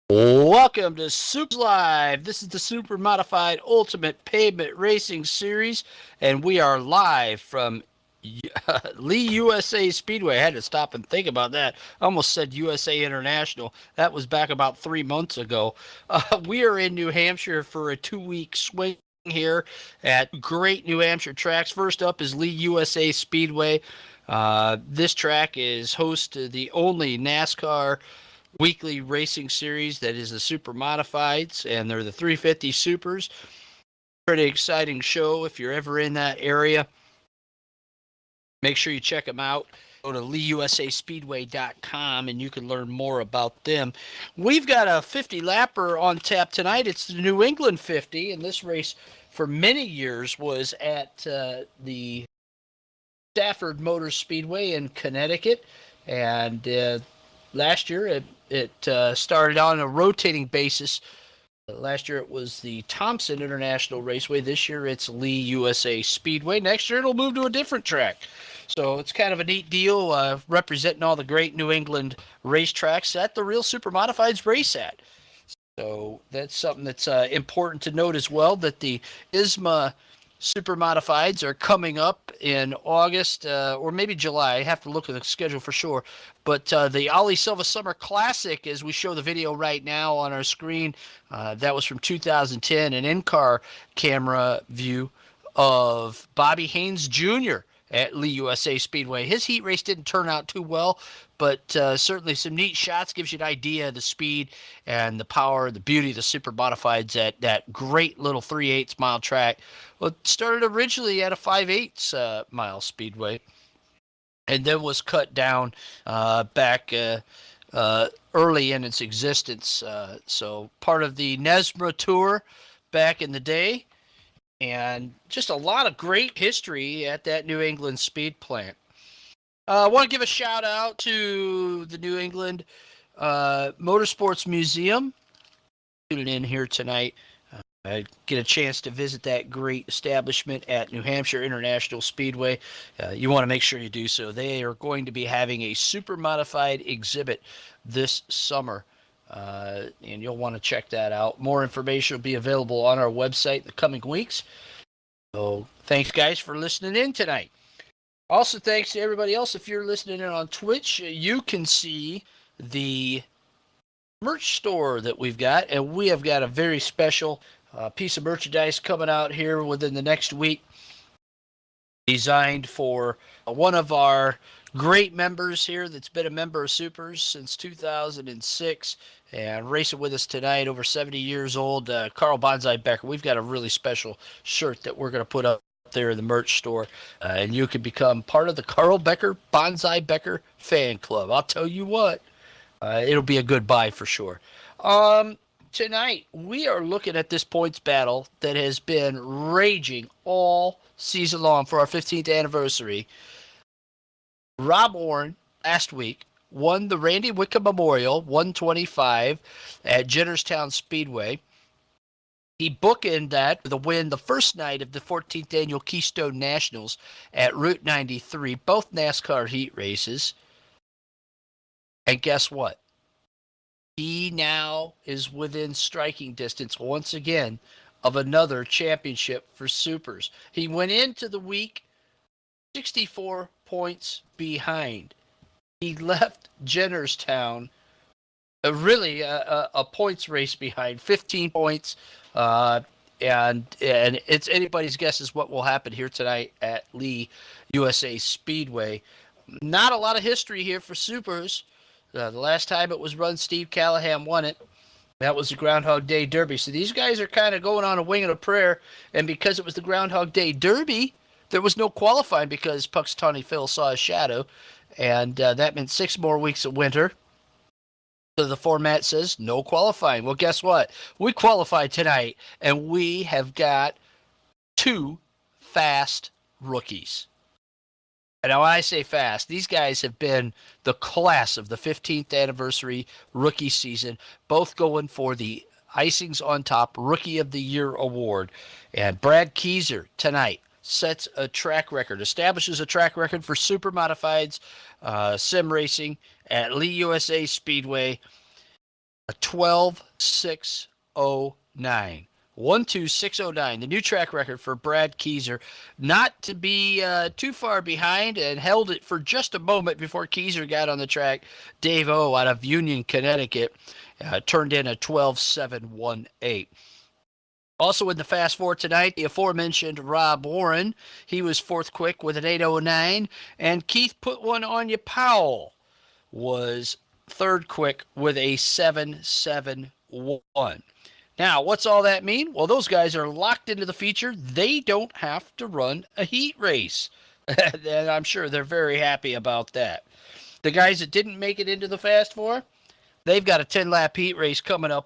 Welcome to SUPRS Live. This is the Supermodified Ultimate Pavement Racing Series, and we are live from Lee USA Speedway. I had to stop and think about that. I almost said USA International. That was back about 3 months ago. We are in New Hampshire for a 2-week swing here at great New Hampshire tracks. First up is Lee USA Speedway. This track is host to the only NASCAR weekly racing series that is the Supermodifieds, and they're the 350 Supers. Pretty exciting show. If you're ever in that area, make sure you check them out. Go to leeusaspeedway.com and you can learn more about them. We've got a 50 lapper on tap tonight. It's the New England 50, and this race for many years was at the Stafford Motor Speedway in Connecticut, and last year it started on a rotating basis. Last year it was the Thompson International Raceway. This year it's Lee USA Speedway. Next year it'll move to a different track. So it's kind of a neat deal, representing all the great New England racetracks that the real Supermodifieds race at. So that's something that's important to note as well, that the ISMA Supermodifieds are coming up in August or maybe July. I have to look at the schedule for sure. But the Ali Silva Summer Classic, as we show the video right now on our screen, that was from 2010, an in-car camera view of Bobby Haynes Jr. at Lee USA Speedway. His heat race didn't turn out too well, but certainly some neat shots. Gives you an idea of the speed and the power, the beauty of the Supermodifieds at that great little 3/8 mile track. Well, it started originally at a 5/8 mile speedway, and then was cut down back early in its existence. So part of the Nesmra Tour back in the day, and just a lot of great history at that New England speed plant. I want to give a shout out to the New England Motorsports Museum. Tuning in here tonight. I get a chance to visit that great establishment at New Hampshire International Speedway. You want to make sure you do so. They are going to be having a super modified exhibit this summer, and you'll want to check that out. More information will be available on our website in the coming weeks. So thanks, guys, for listening in tonight. Also, thanks to everybody else. If you're listening in on Twitch, you can see the merch store that we've got, and we have got a very special piece of merchandise coming out here within the next week, designed for one of our great members here that's been a member of SUPRS since 2006 and racing with us tonight, over 70 years old, Carl Bonsai Becker. We've got a really special shirt that we're going to put up there in the merch store, and you can become part of the Carl Becker Bonsai Becker fan club. I'll tell you what, it'll be a good buy for sure. Tonight, we are looking at this points battle that has been raging all season long for our 15th anniversary. Rob Orrin, last week, won the Randy Wickham Memorial 125 at Jennerstown Speedway. He bookended that with a win the first night of the 14th Annual Keystone Nationals at Route 93, both NASCAR heat races. And guess what? He now is within striking distance once again of another championship for SUPRS. He went into the week 64 points behind. He left Jennerstown really a points race behind, 15 points. And it's anybody's guess is what will happen here tonight at Lee USA Speedway. Not a lot of history here for SUPRS. The last time it was run, Steve Callahan won it. That was the Groundhog Day Derby. So these guys are kind of going on a wing and a prayer. And because it was the Groundhog Day Derby, there was no qualifying because Punxsutawney Phil saw a shadow. And that meant 6 more weeks of winter. So the format says no qualifying. Well, guess what? We qualified tonight, and we have got 2 fast rookies. And now when I say fast, these guys have been the class of the 15th anniversary rookie season, both going for the Icings on Top Rookie of the Year award. And Brad Keyser tonight sets a track record, establishes a track record for Supermodified's sim racing at Lee USA Speedway, a 12.609. 12609, the new track record for Brad Keyser. Not to be too far behind, and held it for just a moment before Keyser got on the track. Dave O out of Union, Connecticut, turned in a 12.718. Also in the Fast Four tonight, the aforementioned Rob Warren. He was 4th quick with an 809. And Keith Put One On You Powell was 3rd quick with a 771. Now, what's all that mean? Well, those guys are locked into the feature. They don't have to run a heat race. And I'm sure they're very happy about that. The guys that didn't make it into the Fast Four, they've got a 10-lap heat race coming up